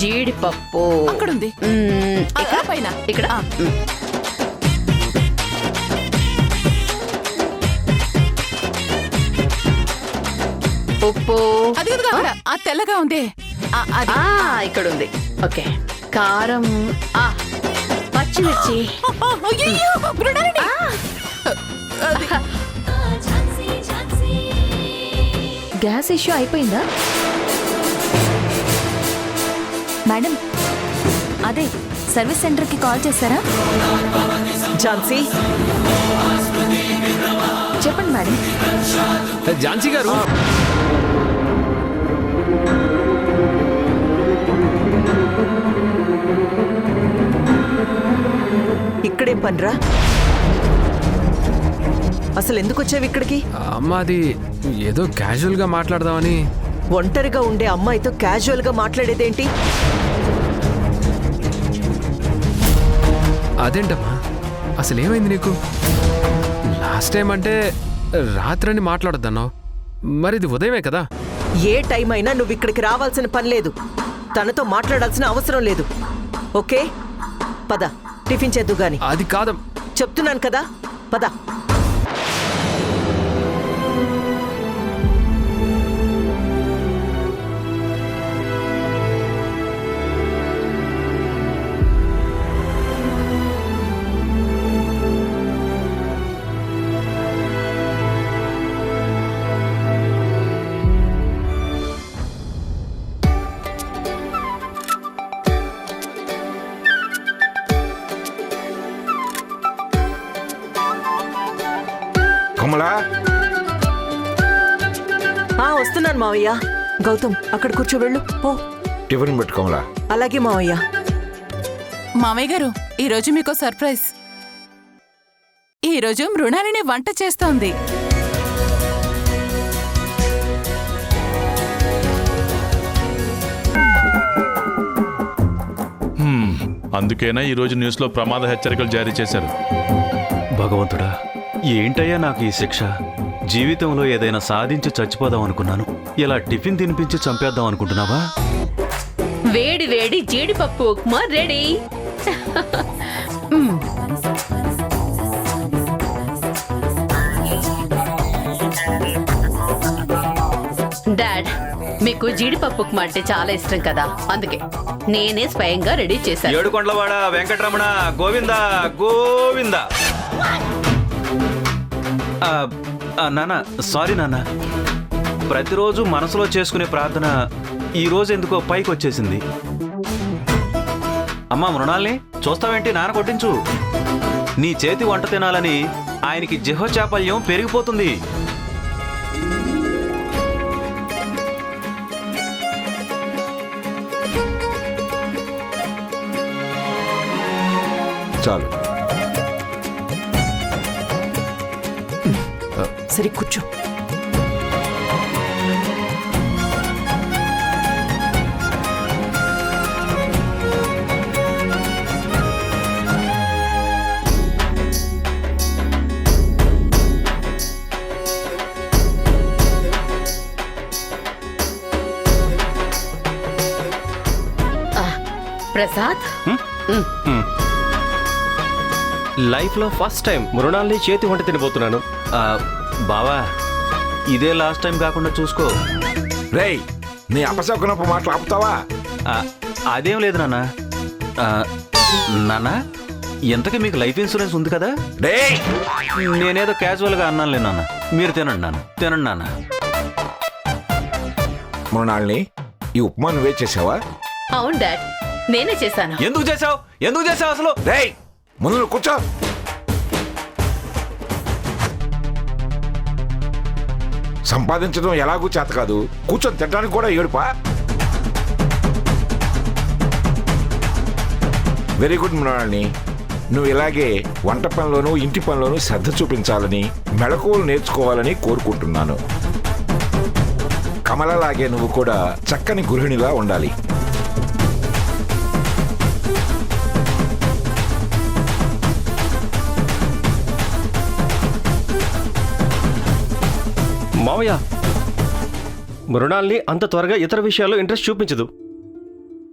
జీడిపప్పు అక్కడుంది, ఇక్కడ పైన ఇక్కడ. ఉప్పు అది కదా అక్కడ, ఆ తెల్లగా ఉంది. ఇక్కడ ఉంది. ఓకే. కారం, పచ్చిమిర్చి. గ్యాస్ ఇష్యూ అయిపోయిందా మేడం? అదే సర్వీస్ సెంటర్కి కాల్ చేశారా? ఝాన్సీ, చెప్పండి మేడం. ఝాన్సీ గారు, ఇక్కడేం పనిరా? అసలు ఎందుకు వచ్చావు ఇక్కడికి? అమ్మ, అది ఏదో క్యాజువల్ గా మాట్లాడదామని. ఒంటరిగా ఉండే అమ్మాయితో క్యాజువల్ గా మాట్లాడేదేంటి? అదేంటమ్మా, అసలు ఏమైంది నీకు? లాస్ట్ టైం అంటే రాత్రని మాట్లాడొద్దన్నావు, మరి ఇది ఉదయమే కదా? ఏ టైం అయినా నువ్వు ఇక్కడికి రావాల్సిన పని లేదు. తనతో మాట్లాడాల్సిన అవసరం లేదు. ఓకే, పద టిఫిన్ చేద్దు గాని. అది కాదం. చెప్తున్నాను కదా, పద. కమలా, వస్తున్నాను మావయ్య. గౌతమ్ అక్కడ కూర్చో, వెళ్ళు పో. టిఫిన్ పెట్టు కమలా. అలాగే మావయ్య. మామయ్య గారు, ఈరోజు మీకు సర్ప్రైజ్. ఈరోజు మృణాలిని వంట చేస్తోంది. అందుకేనా ఈరోజు న్యూస్లో ప్రమాద హెచ్చరికలు జారీ చేశారు. భగవంతుడా, ఏంటయ్యా నాకు ఈ శిక్ష? జీవితంలో ఏదైనా సాధించి చచ్చిపోదాం అనుకున్నాను. ఇలా టిఫిన్ తినిపించి చంపేద్దాం అనుకుంటున్నావా? వేడి వేడి జీడిపప్పు ఉప్మా రెడీ. డాడ్, మీకు జీడిపప్పు ఉప్మా అంటే చాలా ఇష్టం కదా, అందుకే నేనే స్వయంగా రెడీ చేశాను. ఏడుకొండలవాడ వెంకటరమణ గోవింద గోవింద. నాన్న, సారీ నాన్న. ప్రతిరోజు మనసులో చేసుకునే ప్రార్థన ఈరోజు ఎందుకో పైకి వచ్చేసింది. అమ్మా మృణాల్ని చూస్తావేంటి? నాన్న కొట్టించు. నీ చేతి వంట తినాలని ఆయనకి జిహ్వచాపల్యం పెరిగిపోతుంది. చాలు. సరే కూర్చో. ప్రసాద్, లైఫ్లో ఫస్ట్ టైం మృణాల్ని చేతి వంట తినబోతున్నాను. బావా, ఇదే లాస్ట్ టైం కాకుండా చూసుకో. రేయ్, నీ అపశకునపు మాటలు ఆపుతావా? అదేం లేదు నాన్న. నాన్న, ఎంతకీ మీకు లైఫ్ ఇన్సూరెన్స్ ఉంది కదా? రేయ్, నేనేదో క్యాజువల్గా అన్నానులే నాన్న. మీరు తినండి నాన్న, తినండి నాన్న. మృణాల్ని, ఈ ఉప్మా నువ్వే చేసావా? అవును డాడ్, నేనే చేశాను. ఎందుకు చేసావు? ఎందుకు చేసావు అసలు? రేయ్, ముందు నువ్వు కూర్చో. సంపాదించడం ఎలాగూ చేత కాదు, కూర్చొని తినడానికి కూడా ఏడుపా. Very good మృణాల్ని. నువ్వు ఇలాగే వంట పనిలోనూ ఇంటి పనిలోనూ శ్రద్ధ చూపించాలని, మెళకువలు నేర్చుకోవాలని కోరుకుంటున్నాను. కమలలాగే నువ్వు కూడా చక్కని గృహిణిలా ఉండాలి. మావయ్య, మృణాల్ని అంత త్వరగా ఇతర విషయాల్లో ఇంట్రెస్ట్ చూపించదు.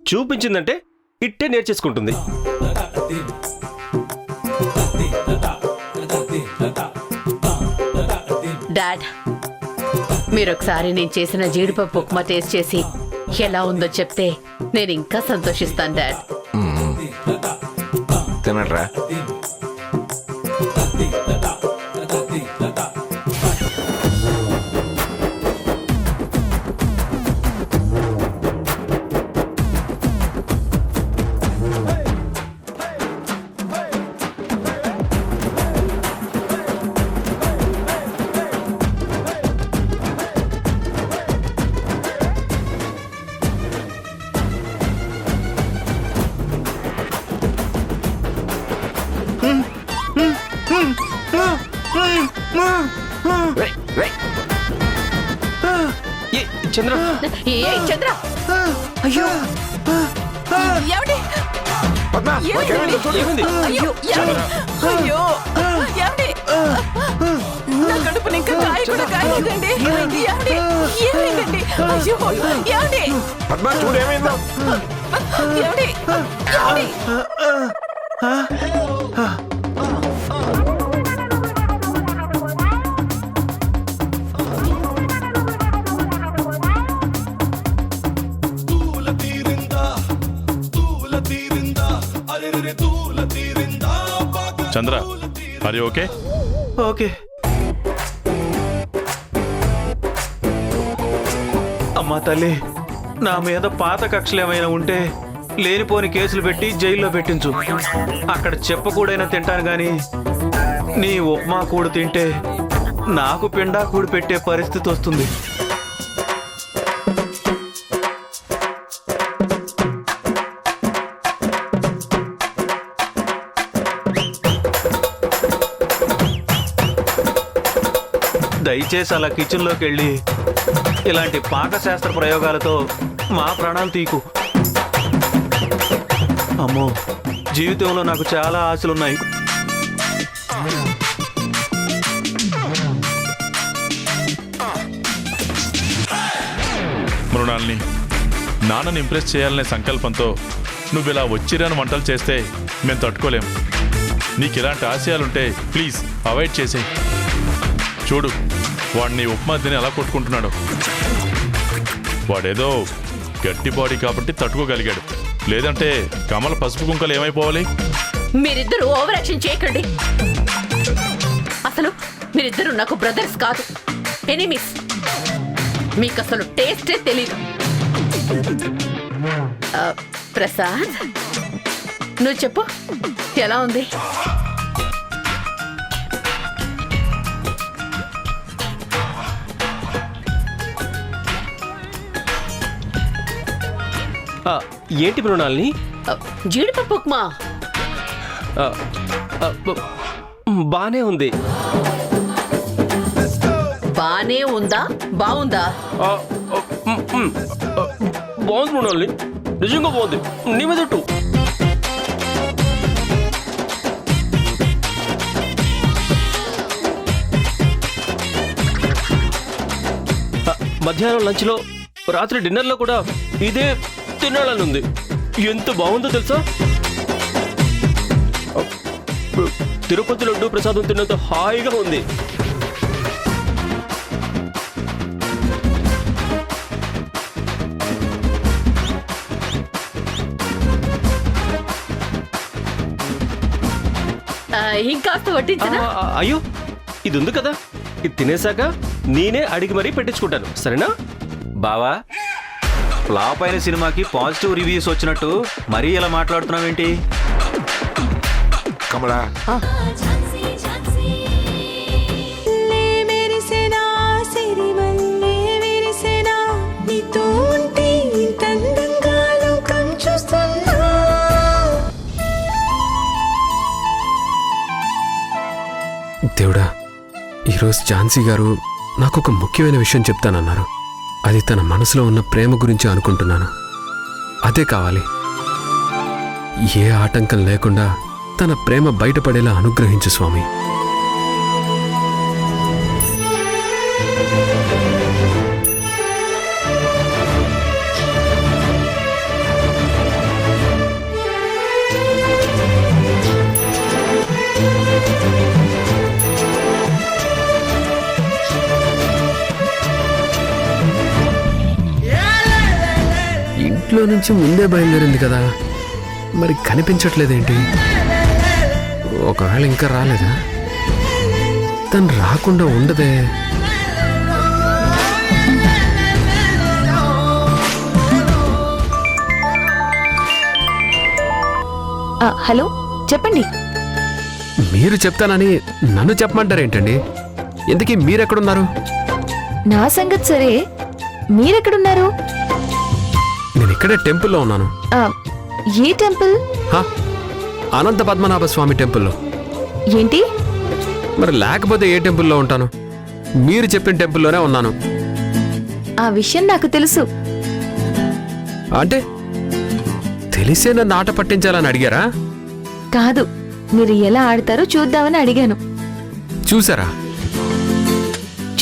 చూపించిందంటే ఇట్టే నేర్చేసుకుంటుంది. డాడ్, మీరొకసారి నేను చేసిన జీడిపప్పు ఉప్మా టేస్ట్ చేసి ఎలా ఉందో చెప్తే నేను ఇంకా సంతోషిస్తాను డాడ్. తినట్రా. చంద్ర, చంద్ర, అయ్యో, ఏమండి? ఏమైంది? అయ్యో, అయ్యో, ఏమండి? నా కడుపుని ఇంకా కాయ కూడా కాయలేదండి. ఏమండి? ఏమైందండి? అయ్యో, ఏమండి? పద్మ చూడేమైందో. ఏమండి? ఏమండి? చంద్ర అది ఓకే? ఓకే. అమ్మా తల్లి, నా మీద పాత కక్షలు ఏమైనా ఉంటే లేనిపోని కేసులు పెట్టి జైల్లో పెట్టించు. అక్కడ చెప్పకూడైనా తింటాను గాని నీ ఉప్మా కూడు తింటే నాకు పిండా కూడు పెట్టే పరిస్థితి వస్తుంది. దయచేసి అలా కిచెన్లోకి వెళ్ళి ఇలాంటి పాకశాస్త్ర ప్రయోగాలతో మా ప్రాణాలు తీకు. అమ్మో, జీవితంలో నాకు చాలా ఆశలున్నాయి. మృణాల్ని నాన్నని ఇంప్రెస్ చేయాలనే సంకల్పంతో నువ్వు ఇలా వచ్చిరాని వంటలు చేస్తే మేము తట్టుకోలేం. నీకు ఇలాంటి ఆశయాలుంటే ప్లీజ్ అవాయిడ్ చేసేయి. చూడు వాడిని ఉప్మా తిని ఎలా కొట్టుకుంటున్నాడు. వాడేదో గట్టి బాడీ కాబట్టి తట్టుకోగలిగాడు, లేదంటే కమల పసుపు కుంకలు ఏమైపోవాలి? మీరిద్దరూ ఓవర్ యాక్షన్ చేయకండి. అసలు మీరిద్దరూ నాకు బ్రదర్స్ కాదు, ఎనిమీస్. మీకు అసలు టేస్టే తెలీదు. ప్రసాద్, నువ్వు చెప్పు, ఎలా ఉంది? ఏంటి మృణాల్ని? జీడిపప్పు ఉప్మా. బానే ఉంది. బానే ఉందా బాగుందా? బాగుంది మృణాల్ని, నిజంగా బాగుంది. నీ మీద మధ్యాహ్నం లంచ్లో, రాత్రి డిన్నర్లో కూడా ఇదే తినాలని ఉంది. ఎంత బాగుందో తెలుసా? తిరుపతి లడ్డు ప్రసాదం తిన్నంత హాయిగా ఉంది. ఇంకాస్త వడ్డించనా? అయ్యో, ఇది ఉంది కదా, ఇది తినేశాక నేనే అడిగి మరీ పెట్టించుకుంటాను, సరేనా? బావా, ఫ్లాప్ అయిన సినిమాకి పాజిటివ్ రివ్యూస్ వచ్చినట్టు మరీ ఇలా మాట్లాడుతున్నావేంటి? కమలా, దేవుడా, ఈరోజు ఝాన్సీ గారు నాకు ఒక ముఖ్యమైన విషయం చెప్తానన్నారు. అది తన మనసులో ఉన్న ప్రేమ గురించి అనుకుంటున్నాను. అదే కావాలి. ఏ ఆటంకం లేకుండా తన ప్రేమ బయటపడేలా అనుగ్రహించు స్వామి. ఇంట్లో నుంచి ముందే బయలుదేరింది కదా, మరి కనిపించట్లేదేంటి? ఒకవేళ ఇంకా రాలేదా? తను రాకుండా ఉండదే. హలో, చెప్పండి. మీరు చెప్తానని నన్ను చెప్పమంటారేంటండి? ఎందుకీ మీరెక్కడున్నారు? నా సంగతి సరే, మీరెక్కడున్నారు? నేను ఇక్కడే టెంపుల్లో ఉన్నాను. ఏ టెంపుల్? అనంత పద్మనాభ స్వామి టెంపుల్లో. ఏంటి? మరి లేకపోతే ఏ టెంపుల్లో ఉంటాను? మీరు చెప్పిన టెంపుల్లోనే ఉన్నాను. ఆ విషయం నాకు తెలుసు. అంటే తెలిసే నన్ను ఆట పట్టించాలని అడిగారా? కాదు, మీరు ఎలా ఆడతారో చూద్దామని అడిగాను. చూసారా?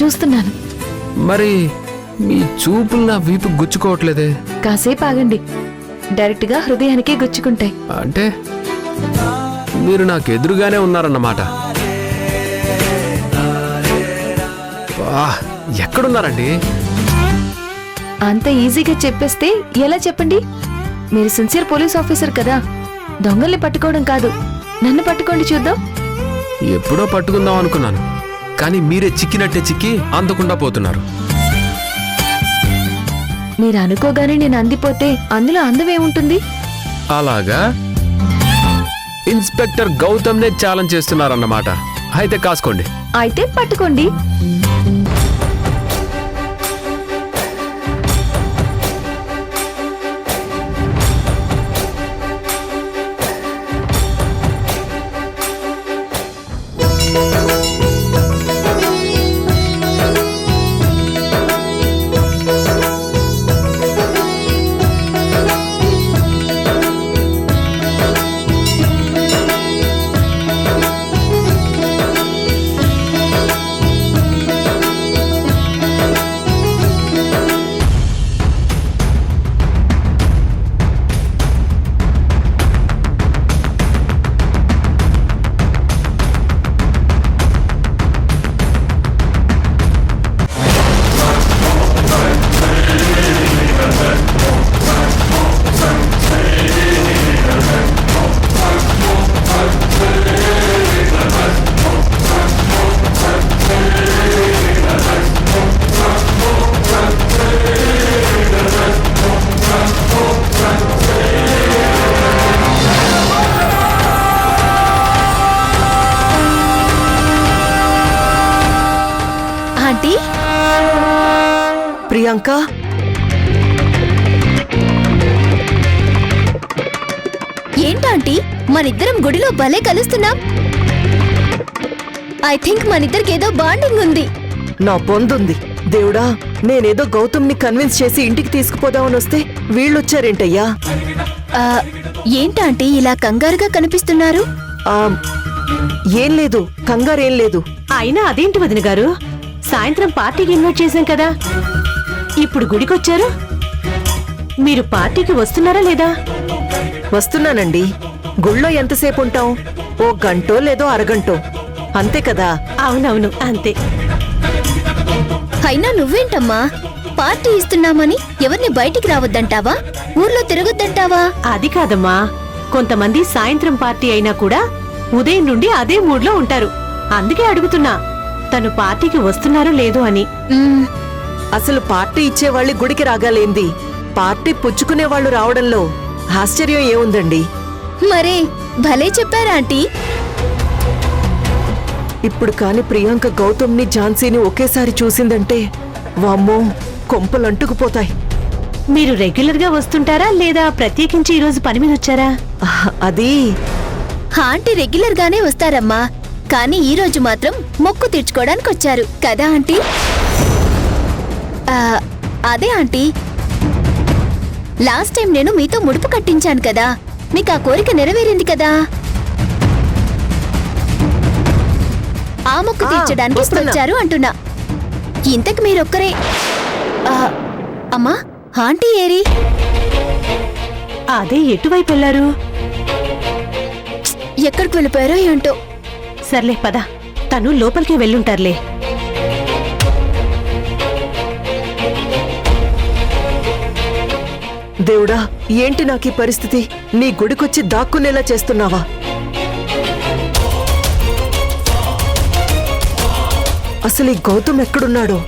చూస్తున్నాను. మరి మీ చూపులు నా వీపు గుచ్చుకోవట్లేదే. కాసేపు ఆగండి, డైరెక్ట్గా హృదయానికే గుచ్చుకుంటాయి. అంటే మీరు నాకు ఎదురుగానే ఉన్నారన్నమాట. ఎక్కడున్నారండి? అంత ఈజీగా చెప్పేస్తే ఎలా చెప్పండి? మీరు సిన్సియర్ పోలీస్ ఆఫీసర్ కదా, దొంగల్ని పట్టుకోవడం కాదు, నన్ను పట్టుకోండి చూద్దాం. ఎప్పుడో పట్టుకుందాం అనుకున్నాను, కానీ మీరే చిక్కినట్టే చిక్కి అందకుండా పోతున్నారు. మీరు అనుకోగానే నేను అందిపోతే అందులో అందమేముంటుంది? అలాగా ఇన్స్పెక్టర్ గౌతమ్నే ఛాలెంజ్ చేస్తున్నారన్నమాట. అయితే కాసుకోండి. అయితే పట్టుకోండి. ఆంటీ, ప్రియాంక, ఏంటాంటీ మనిద్దరం గుడిలో భలే కలుస్తున్నాం. ఐ థింక్ మనిద్దరికి ఏదో బాండింగ్ ఉంది. నా పొందుంది. దేవుడా, నేనేదో గౌతమ్ని కన్విన్స్ చేసి ఇంటికి తీసుకుపోదామని వస్తే వీళ్ళొచ్చారేంటయ్యా? ఏంటాంటీ ఇలా కంగారుగా కనిపిస్తున్నారు? ఆ, ఏం లేదు, కంగారేం లేదు. అయినా అదేంటి వదిన గారు, సాయంత్రం పార్టీకి ఇన్వైట్ చేశాం కదా, ఇప్పుడు గుడికొచ్చారు. మీరు పార్టీకి వస్తున్నారా లేదా? వస్తున్నానండి. గుళ్ళో ఎంతసేపు ఉంటాం? ఓ గంటో లేదో అరగంటో, అంతే కదా? అవునవును, అంతే. అయినా నువ్వేంటమ్మా, పార్టీ ఇస్తున్నామని ఎవరిని బయటికి రావద్దంటావా, ఊర్లో తిరగొద్దంటావా? అది కాదమ్మా, కొంతమంది సాయంత్రం పార్టీ అయినా కూడా ఉదయం నుండి అదే మూడ్లో ఉంటారు. అందుకే అడుగుతున్నా తను పార్టీకి వస్తున్నారో లేదో అని. అసలు పార్టీ ఇచ్చేవాళ్ళు గుడికి రాగాలేంది, పార్టీ పుచ్చుకునే వాళ్ళు రావడంలో ఆశ్చర్యం ఏముందండి? మరే భలే చెప్పారా ఆంటీ. ఇప్పుడు కాని ప్రియాంక గౌతమ్ని ఝాన్సీని ఒకేసారి చూసిందంటే వామ్మో, కొంపలంటుకుపోతాయి. మీరు రెగ్యులర్ గా వస్తుంటారా లేదా ప్రత్యేకించి ఈరోజు పని మీద వచ్చారా? అది ఆంటీ రెగ్యులర్ గానే వస్తారమ్మా, కానీ ఈ రోజు మాత్రం మొక్కు తీర్చుకోవడానికి వచ్చారు కదా ఆంటీ? అదే ఆంటీ, లాస్ట్ టైం నేను మీతో ముడుపు కట్టించాను కదా, మీకు ఆ కోరిక నెరవేరింది కదా, ఆ మొక్కు తీర్చడానికి వచ్చారు అంటున్నా. ఇంతకు మీరొక్కరే. అమ్మా, ఆంటీ ఏరి? అదే ఎటువైపు వెళ్లారు? ఎక్కడికి వెళ్ళిపోయారో ఏంటో. సర్లే పద, తను లోపలికే వెళ్ళుంటారులే. దేవుడా, ఏంటి నాకీ పరిస్థితి? నీ గుడికొచ్చి దాక్కునేలా చేస్తున్నావా? అసలు ఈ గౌతమ్ ఎక్కడున్నాడో?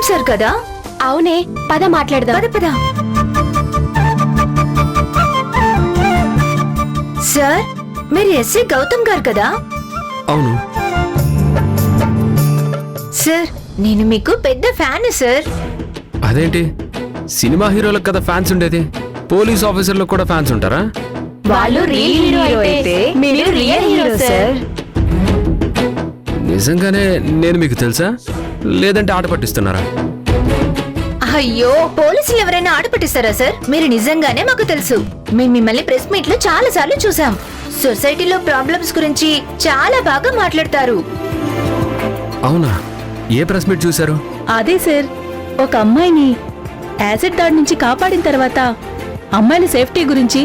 సార్ కదా? అవునే, పద మాట్లాడదాం. పద పద. సార్, మీరు ఎస్ఐ గౌతమ్ గారు కదా? అవును. సార్, నేను మీకు పెద్ద ఫ్యాన్ సార్. అదేంటి, సినిమా హీరోలకు కదా ఫ్యాన్స్ ఉండేది, పోలీస్ ఆఫీసర్లకు కూడా ఫ్యాన్స్ ఉంటారా? వాళ్ళు రియల్ హీరో అయితే మీరు రియల్ హీరో సార్. నిజంగానే నేను మీకు తెలుసా, లేదంటే ఆట పట్టిస్తున్నారా? అయ్యో, పోలీసులు ఎవరైనా ఆడపట్టిస్తారా సార్? మీరు నిజంగానే మాకు తెలుసు. మేము మిమ్మల్ని ప్రెస్ మీట్ లో చాలా సార్లు చూసాం. సొసైటీలో ప్రాబ్లమ్స్ గురించి చాలా బాగా మాట్లాడతారు. అవునా? ఏ ప్రెస్ మీట్ చూశారు? అదే సార్, ఒక అమ్మాయిని యాసిడ్ దాడి నుంచి కాపాడిన తర్వాత అమ్మాయిల సేఫ్టీ గురించి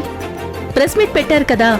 ప్రెస్ మీట్ పెట్టారు కదా.